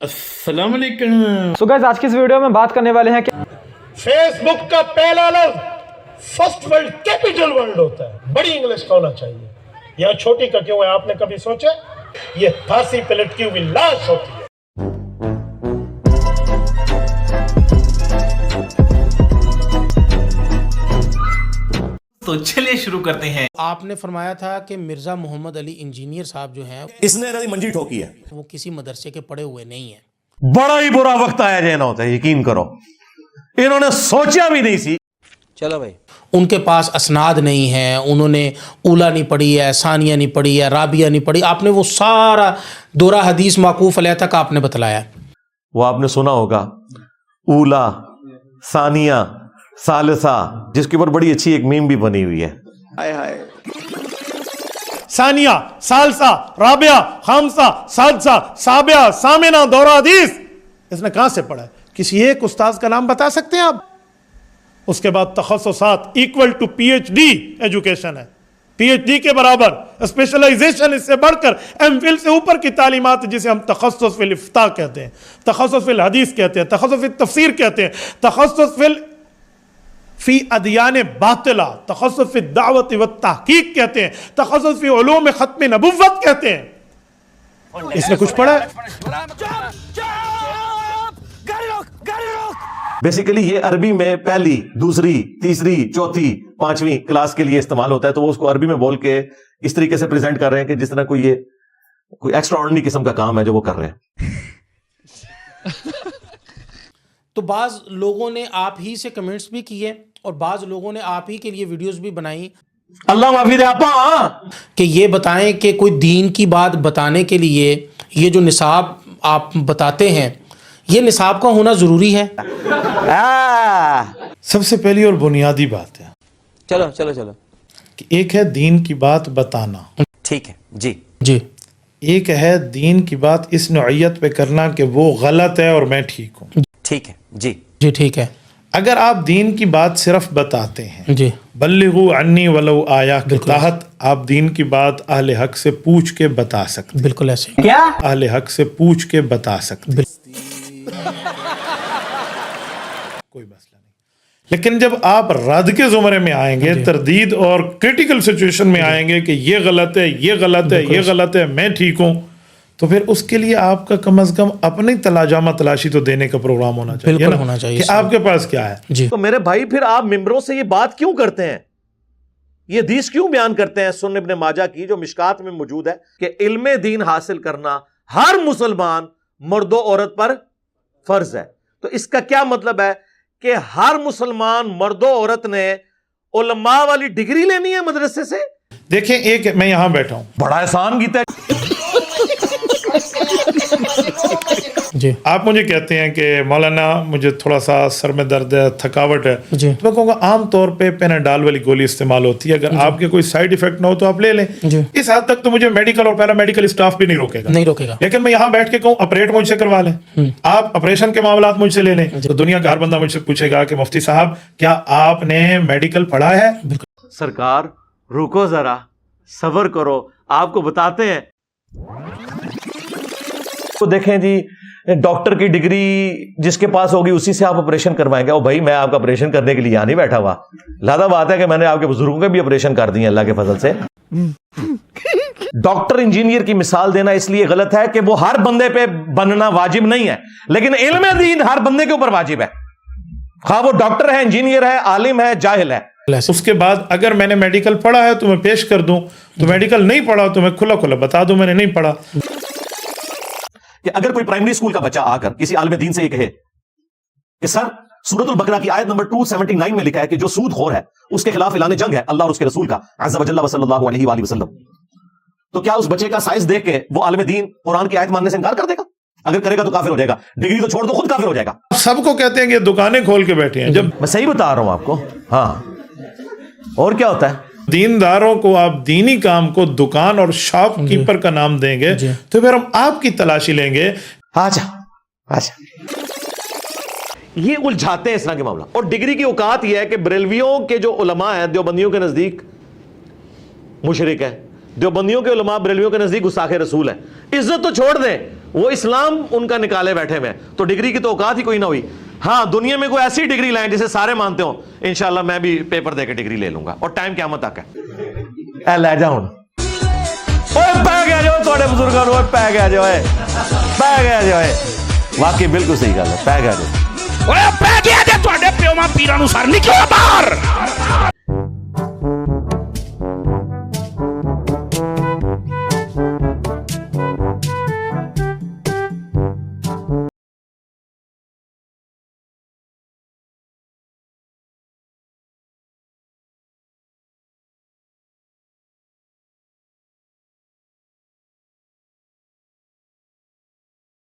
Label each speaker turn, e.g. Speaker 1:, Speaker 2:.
Speaker 1: अस्सलाम वालेकुम।
Speaker 2: So guys, आज की इस वीडियो में बात करने वाले हैं कि
Speaker 3: फेसबुक का पहला लफ्ज फर्स्ट वर्ल्ड कैपिटल वर्ल्ड होता है, बड़ी इंग्लिश का होना चाहिए। यहाँ छोटी का क्यों है, आपने कभी सोचा? ये फांसी पे लटकी हुई लाश होती है।
Speaker 1: तो चलिए शुरू करते हैं।
Speaker 4: आपने फरमाया था कि मिर्ज़ा मोहम्मद अली इंजीनियर साहब जो हैं
Speaker 5: इसने नदी मंजी ठोकी है।
Speaker 4: वो किसी मदरसे के पढ़े हुए नहीं हैं।
Speaker 5: बड़ा ही बुरा वक्त आया जैना होता है, यकीन करो इन्होंने सोचा भी नहीं सी।
Speaker 4: चलो भाई, उनके पास असनाद नहीं है, उन्होंने ऊला नहीं पढ़ी है, सानिया नहीं पढ़ी है, राबिया नहीं पढ़ी। आपने वो सारा दोरा हदीस माकूफ अलैह तक आपने बतलाया।
Speaker 5: वो आपने सुना होगा ऊला, सानिया, सालिसा, जिसके ऊपर बड़ी अच्छी एक मीम भी बनी हुई है। हाय हाय,
Speaker 3: सानिया, सालसा, राबिया, खामसा, सादसा, साबिया, सामिना, दौरा हदीस, इसने कहां से पढ़ा है? किसी एक उस्ताद का नाम बता सकते हैं आप? उसके बाद तखस्सुसात इक्वल टू पीएचडी एजुकेशन है, पीएचडी के बराबर स्पेशलाइजेशन, इससे बढ़कर एमफिल से ऊपर की तालीमात, जिसे हम तखस्सुस फिल इफ्ता कहते हैं, तखस्सुस फिल हदीस कहते हैं, तखस्सुस फिल तफसीर कहते हैं, तखस्सुस फी अदियान बातिला, तखस्सुस फी दावत व तहकीक कहते हैं, तखस्सुस फी उलूम खत्म नबुव्वत कहते हैं। इसने कुछ पढ़ा है?
Speaker 5: बेसिकली ये अरबी में पहली, दूसरी, तीसरी, चौथी, पांचवी क्लास के लिए इस्तेमाल होता है, तो वो उसको अरबी में बोल के इस तरीके से प्रेजेंट कर रहे हैं कि जिस तरह कोई एक्स्ट्रा ऑर्डिनरी किस्म का काम है जो वो कर रहे हैं।
Speaker 4: तो बाज़ लोगों ने आप ही से कमेंट्स भी किए और बाज़ लोगों ने आप ही के लिए वीडियोस भी बनाई
Speaker 5: अल्लाह माफी दे आपा,
Speaker 4: कि ये बताएं कि कोई दीन की बात बताने के लिए ये जो निसाब आप बताते हैं, ये निसाब का होना ज़रूरी है।
Speaker 3: सबसे पहली और बुनियादी बात है
Speaker 6: चलो चलो चलो,
Speaker 3: कि एक है दीन की बात बताना,
Speaker 6: ठीक है जी
Speaker 4: जी,
Speaker 3: एक है दीन की बात इस नौइयत पे करना कि वो गलत है और मैं ठीक हूँ।
Speaker 6: ठीक है जी
Speaker 4: जी, ठीक है
Speaker 3: अगर आप दीन की बात सिर्फ बताते हैं,
Speaker 4: जी,
Speaker 3: बल्लिगु अन्नी वलो आया के तहत आप दीन की बात अहले हक से पूछ के बता सकते हैं।
Speaker 4: बिल्कुल ऐसे।
Speaker 3: क्या अहले हक से पूछ के बता सकते हैं, कोई मसला नहीं। लेकिन जब आप रद्द के जुमरे में आएंगे, तरदीद और क्रिटिकल सिचुएशन में आएंगे कि ये गलत है, ये गलत है, ये गलत है, मैं ठीक हूं, तो फिर उसके लिए आपका कम से कम अपनी तलाजामा तलाशी तो देने का प्रोग्राम होना चाहिए,
Speaker 4: बिल्कुल
Speaker 3: ना?
Speaker 4: होना चाहिए
Speaker 3: कि आपके पास क्या है
Speaker 4: जी।
Speaker 5: तो मेरे भाई फिर आप मिंबरों से ये बात क्यों करते हैं, ये हदीस क्यों बयान करते हैं सुन्न इब्न माजा की, जो मिशकात में मौजूद है कि इल्म दीन हासिल करना हर मुसलमान मर्दो औरत पर फर्ज है। तो इसका क्या मतलब है कि हर मुसलमान मर्दो औरत ने उलमा वाली डिग्री लेनी है मदरसे से?
Speaker 3: देखें, एक मैं यहां बैठा हूं,
Speaker 5: बड़ा एहसान गीता है।
Speaker 4: जी
Speaker 3: आप मुझे कहते हैं कि मौलाना मुझे थोड़ा सा सर में दर्द है, थकावट है,
Speaker 4: जी,
Speaker 3: तो मैं कहूँगा आम तौर पे पेनाडाल वाली गोली इस्तेमाल होती है, अगर आपके कोई साइड इफेक्ट ना हो तो आप ले लें।
Speaker 4: जी।
Speaker 3: इस हद तक तो मुझे मेडिकल और पैरामेडिकल स्टाफ भी नहीं रोकेगा,
Speaker 4: नहीं रोकेगा।
Speaker 3: लेकिन मैं यहाँ बैठ के कहूँ ऑपरेट मुझसे करवा लें, आप ऑपरेशन के मामलात मुझसे ले लें, तो दुनिया का हर बंदा मुझसे पूछेगा कि मुफ्ती साहब क्या आपने मेडिकल पढ़ा है?
Speaker 5: सरकार रुको जरा, सब्र करो, आपको बताते हैं। तो देखें जी, डॉक्टर की डिग्री जिसके पास होगी उसी से आप ऑपरेशन करवाएंगे। ओ भाई, मैं आपका ऑपरेशन करने के लिए यहां नहीं बैठा हुआ, लादा बात है कि मैंने आपके बुजुर्गों के भी ऑपरेशन कर दिए अल्लाह के फजल से। डॉक्टर इंजीनियर की मिसाल देना इसलिए गलत है कि वो हर बंदे पे बनना वाजिब नहीं है, लेकिन इल्म दीन हर बंदे के ऊपर वाजिब है, खा वो डॉक्टर है, इंजीनियर है, आलिम है, जाहिल है।
Speaker 3: उसके बाद अगर मैंने मेडिकल पढ़ा है तो मैं पेश कर दूं, तो मेडिकल नहीं पढ़ा तो मैं खुला खुला बता दूं मैंने नहीं पढ़ा।
Speaker 5: कि अगर कोई प्राइमरी स्कूल का बच्चा आकर किसी आलिम दीन से ये कहे कि सर सूरतुल बकरा की आयत नंबर 279 में लिखा है कि जो सूदखोर है उसके खिलाफ ऐलान जंग है अल्लाह और उसके रसूल का अज़्ज़ा व जल्ला व सल्लल्लाहु अलैहि व सल्लम, तो क्या उस बच्चे का साइज देख के वो आलिम दीन कुरान की आयत मानने से इनकार कर देगा? अगर करेगा तो काफिर हो जाएगा, डिग्री तो छोड़ दो, खुद काफिर हो जाएगा।
Speaker 3: सबको कहते हैं कि दुकानें खोल के बैठे हैं, जब
Speaker 5: मैं सही बता रहा हूं आपको। हाँ, और क्या होता है,
Speaker 3: दीनदारों को आप दीनी काम को दुकान और शॉपकीपर का नाम देंगे तो फिर हम आपकी तलाशी लेंगे।
Speaker 5: आजा आजा, ये उलझाते हैं इस तरह के मामला। और डिग्री की औकात यह है कि बरेलवियों के जो उलमा हैं देवबंदियों के नजदीक मुशरिक है, देवबंदियों के उलमा बरेलवियों के नजदीक गुस्ताखे रसूल है। इज्जत तो छोड़ दें, وہ اسلام ان کا نکالے بیٹھے ہوئے ہیں, تو ڈگری کی تو اوقات ہی کوئی نہ ہوئی. ہاں دنیا میں کوئی ایسی ڈگری لائیں جسے سارے مانتے ہوں, انشاءاللہ میں بھی پیپر دے کے ڈگری لے لوں گا, اور ٹائم قیامت تک ہے. اے لے جا ہوں پہ گیا جو تھوڑے بزرگوں نے پہ گیا جو ہے, پہ گیا جو ہے, واقعی بالکل صحیح گل ہے, پہ گیا جو
Speaker 4: پیو ماں پیرا نو سر نکلو باہر.